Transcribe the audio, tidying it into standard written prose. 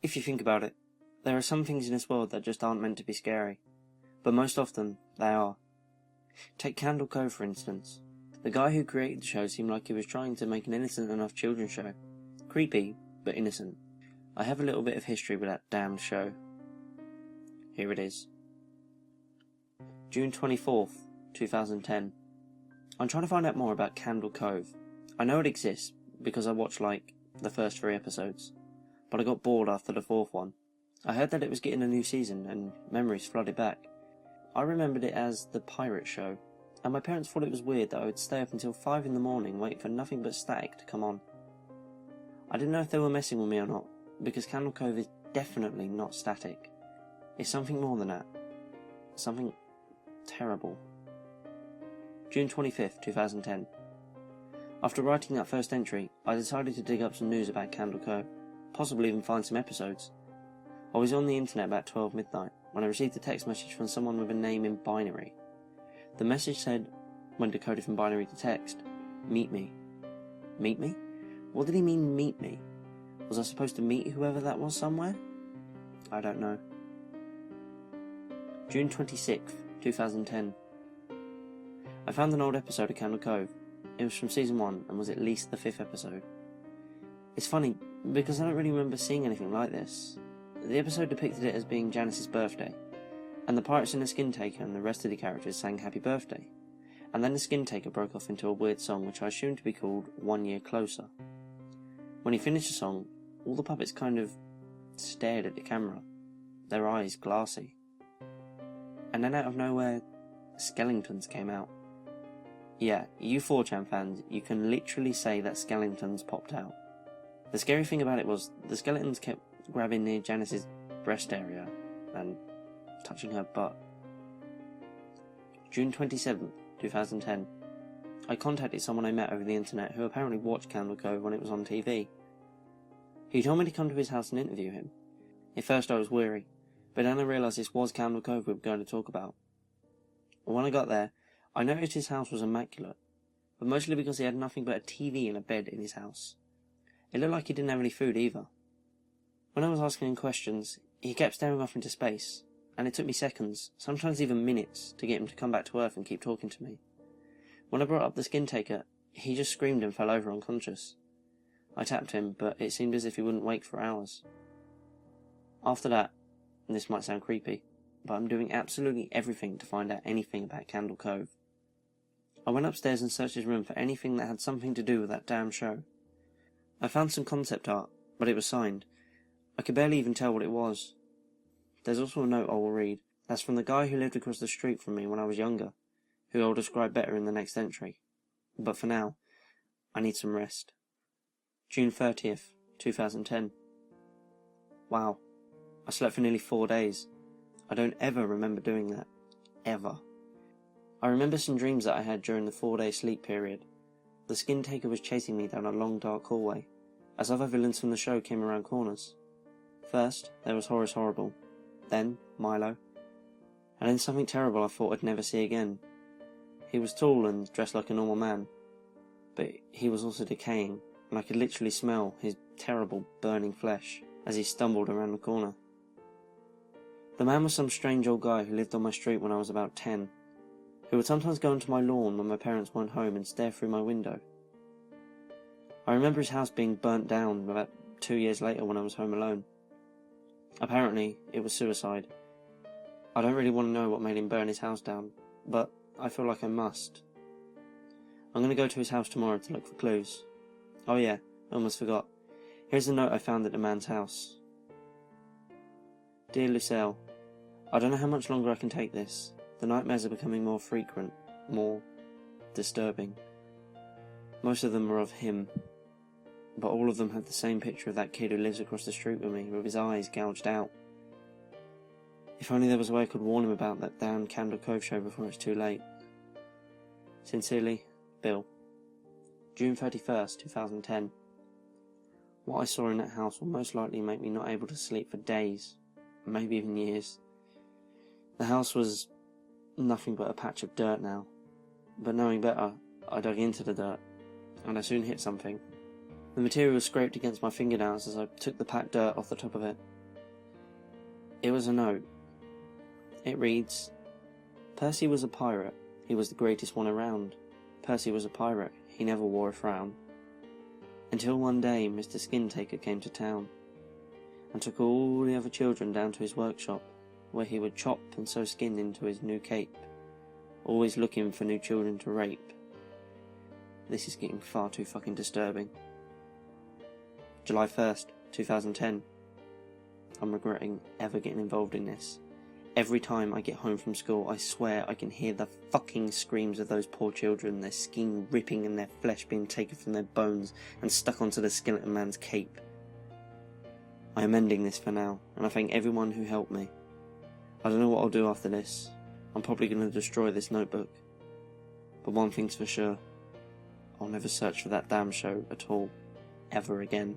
If you think about it, there are some things in this world that just aren't meant to be scary, but most often they are. Take Candle Cove for instance. The guy who created the show seemed like he was trying to make an innocent enough children's show. Creepy, but innocent. I have a little bit of history with that damned show. Here it is. June 24th, 2010. I'm trying to find out more about Candle Cove. I know it exists because I watched the first 3 episodes, but I got bored after the 4th one. I heard that it was getting a new season and memories flooded back. I remembered it as the pirate show, and my parents thought it was weird that I would stay up until 5 in the morning waiting for nothing but static to come on. I didn't know if they were messing with me or not, because Candle Cove is definitely not static. It's something more than that. Something terrible. June 25th, 2010. After writing that first entry, I decided to dig up some news about Candle Cove, possibly even find some episodes. I was on the internet about 12 midnight when I received a text message from someone with a name in binary. The message said, when decoded from binary to text, "Meet me." Meet me? What did he mean, meet me? Was I supposed to meet whoever that was somewhere? I don't know. June 26th, 2010. I found an old episode of Candle Cove. It was from season 1 and was at least the 5th episode. It's funny, because I don't really remember seeing anything like this. The episode depicted it as being Janice's birthday, and the pirates in the skin taker and the rest of the characters sang happy birthday, and then the skin taker broke off into a weird song which I assumed to be called 1 Year Closer. When he finished the song, all the puppets kind of stared at the camera, their eyes glassy. And then out of nowhere, skeletons came out. Yeah, you 4chan fans, you can literally say that skeletons popped out. The scary thing about it was, the skeletons kept grabbing near Janice's breast area and touching her butt. June 27th, 2010. I contacted someone I met over the internet who apparently watched Candle Cove when it was on TV. He told me to come to his house and interview him. At first I was weary, but then I realised this was Candle Cove we were going to talk about. When I got there, I noticed his house was immaculate, but mostly because he had nothing but a TV and a bed in his house. It looked like he didn't have any food either. When I was asking him questions, he kept staring off into space, and it took me seconds, sometimes even minutes, to get him to come back to Earth and keep talking to me. When I brought up the skin taker, he just screamed and fell over unconscious. I tapped him, but it seemed as if he wouldn't wake for hours. After that, and this might sound creepy, but I'm doing absolutely everything to find out anything about Candle Cove. I went upstairs and searched his room for anything that had something to do with that damn show. I found some concept art, but it was signed. I could barely even tell what it was. There's also a note I will read. That's from the guy who lived across the street from me when I was younger, who I'll describe better in the next entry. But for now, I need some rest. June 30th, 2010. Wow, I slept for nearly 4 days. I don't ever remember doing that. Ever. I remember some dreams that I had during the 4-day sleep period. The skin taker was chasing me down a long dark hallway, as other villains from the show came around corners. First, there was Horace Horrible, then Milo, and then something terrible I thought I'd never see again. He was tall and dressed like a normal man, but he was also decaying, and I could literally smell his terrible burning flesh as he stumbled around the corner. The man was some strange old guy who lived on my street when I was about 10, who would sometimes go onto my lawn when my parents weren't home and stare through my window. I remember his house being burnt down about 2 years later when I was home alone. Apparently, it was suicide. I don't really want to know what made him burn his house down, but I feel like I must. I'm going to go to his house tomorrow to look for clues. Oh yeah, I almost forgot. Here's the note I found at the man's house. Dear Lucille, I don't know how much longer I can take this. The nightmares are becoming more frequent, more disturbing. Most of them are of him, but all of them have the same picture of that kid who lives across the street with me, with his eyes gouged out. If only there was a way I could warn him about that damn Candle Cove show before it's too late. Sincerely, Bill. June 31st, 2010. What I saw in that house will most likely make me not able to sleep for days, maybe even years. The house was nothing but a patch of dirt now, but knowing better, I dug into the dirt, and I soon hit something. The material scraped against my fingernails as I took the packed dirt off the top of it. It was a note. It reads, "Percy was a pirate. He was the greatest one around. Percy was a pirate. He never wore a frown. Until one day Mr. Skintaker came to town and took all the other children down to his workshop, where he would chop and sew skin into his new cape, always looking for new children to rape." This is getting far too fucking disturbing. July 1st, 2010. I'm regretting ever getting involved in this. Every time I get home from school, I swear I can hear the fucking screams of those poor children, their skin ripping and their flesh being taken from their bones and stuck onto the skeleton man's cape. I am ending this for now, and I thank everyone who helped me. I don't know what I'll do after this. I'm probably going to destroy this notebook. But one thing's for sure. I'll never search for that damn show at all, ever again.